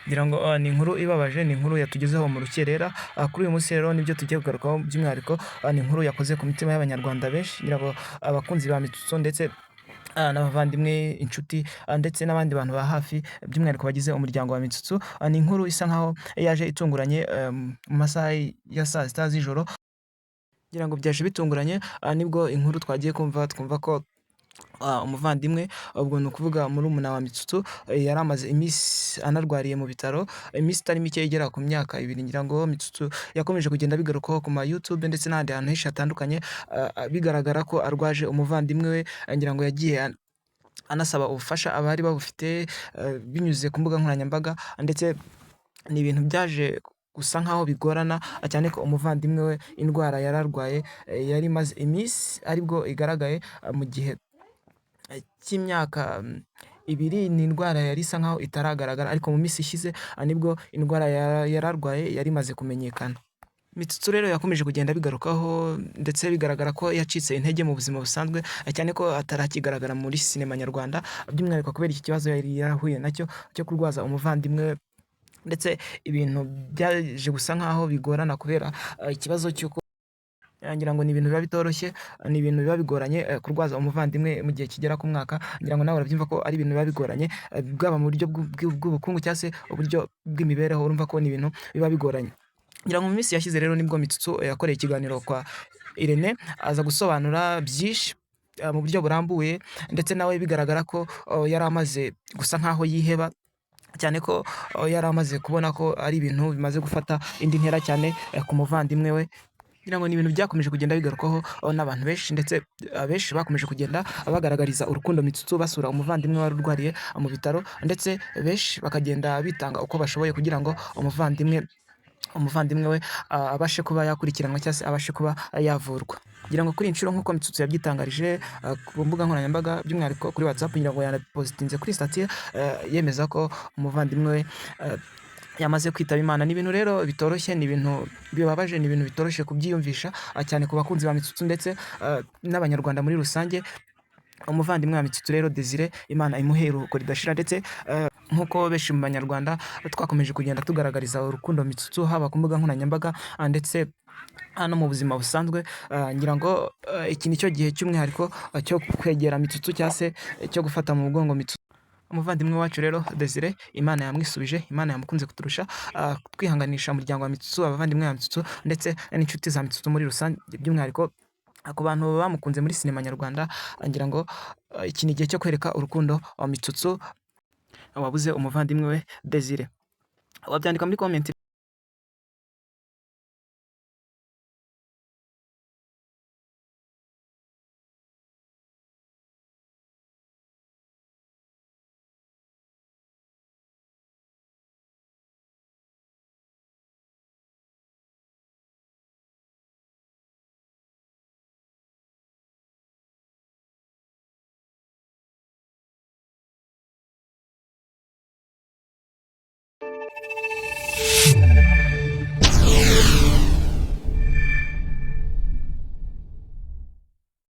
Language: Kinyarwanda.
ngira ngo ni inkuru ibabaje, ni inkuru yatugezeho mu rukerera. Kuri uyu munsi rero nibyo tugiye kugarukaho by'umwihariko. Ni inkuru yakoze ku mitima y'Abanyarwanda benshi, ngira ngo abakunzi ba Mitsutso ndetse n'abavandimwe, inshuti, ndetse n'abandi bantu ba hafi by'umwihariko bagize umuryango wa Mitsutso. Ni inkuru isa nkaho yaje itunguranye, mu masaha ya saa sita z'ijoro, ngira ngo byaje bitunguranye. Nibwo inkuru twagiye kumva twumva ko umuvandimwe, ubwo ni ukuvuga murumuna wa Mitsutso, yari amaze iminsi anarwariye mu bitaro, iminsi itari mike igera ku myaka 2. Ngira ngo Mitsutso yakomeje kugenda bigarukaho ku ma YouTube ndetse n'ahandi hantu henshi hatandukanye, bigaragara ko arwaje umuvandimwe we. Ngira ngo yagiye anasaba ubufasha abari babufite, binyuze ku mbuga nkoranyambaga, ndetse ni ibintu byaje gusa nkaho bigorana, cyane ko umuvandimwe we indwara yari arwaye, yari imaze iminsi aribwo igaragaye, mu gihe cy'imyaka 2. Ni indwara yari isa nkaho itaragaragara, ariko mu minsi ishize nibwo indwara yari arwaye yari imaze kumenyekana. Mitsutso rero yakomeje kugenda bigarukaho, ndetse bigaragara ko yacitse intege mu buzima busanzwe, cyane ko atarakigaragara muri sinema nyarwanda, by'umwihariko kubera iki kibazo yari yarahuye nacyo cyo kurwaza umuvandimwe we, ndetse ibintu byaje gusa nkaho bigorana kubera ikibazo cy'uko ngira ngo ni ibintu biba bitoroshye, ni ibintu biba bigoranye, kurwaza umuvandimwe mu gihe kigera ku mwaka. Ngira ngo nawe urabyumva ko ari ibintu biba bigoranye, bwaba mu buryo bw'ubukungu cyangwa se uburyo bw'imibereho, urumva ko ni ibintu biba bigoranye. Ngira ngo mu minsi yashize rero nibwo Mitsutso yakoreye ikiganiro kwa Irene, aza gusobanura byinshi mu buryo burambuye, ndetse nawe bigaragara ko yari amaze gusa nkaho yiheba, cyane ko yari amaze kubona ko ari ibintu bimaze gufata indi ntera cyane, ku muvandimwe we. Ngira ngo ni ibintu byakomeje kugenda bigarukwaho n'abantu benshi, ndetse abenshi bakomeje kugenda bagaragariza urukundo Mitsutso, basura umuvandimwe wari urwariye mu bitaro, ndetse benshi bakagenda bitanga uko bashoboye kugira ngo umuvandimwe we abashe kuba yakurikiranwa cyangwa se abashe kuba yavurwa. Ngira ngo kuri iyi nshuro nk'uko Mitsutso yabyitangarije ku mbuga nkoranyambaga, by'umwihariko kuri WhatsApp, ngira ngo yanapositinze kuri statut ye, yemeza ko umuvandimwe we yamaze kwitaba Imana. Ni ibintu rero bitoroshye, ni ibintu bibabaje, ni ibintu bitoroshye kubyiyumvisha, cyane ku bakunzi ba Mitsutso ndetse n'Abanyarwanda muri rusange. Umuvandimwe wa Mitsutso rero Desire, Imana imuhe iruhuko ridashira, ndetse nk'uko benshi mu Banyarwanda twakomeje kugenda tugaragariza urukundo Mitsutso, haba ku mbuga nkoranyambaga, ndetse no mu buzima busanzwe. Ngira ngo iki ni cyo gihe cy'umwihariko cyo kwegera Mitsutso, cyangwa se cyo gufata mu mugongo Mitsutso. Umuvandimwe wacu rero Desire, Imana yamwisubije, Imana yamukunze kuturusha. Twihanganisha umuryango wa Mitsutso, abavandimwe ba Mitsutso, ndetse n'inshuti za Mitsutso muri rusange, by'umwihariko ku bantu bamukunze muri sinema nyarwanda. Ngira ngo iki ni igihe cyo kwereka urukundo wa Mitsutso wabuze umuvandimwe we Desire. Wabyandika muri comment.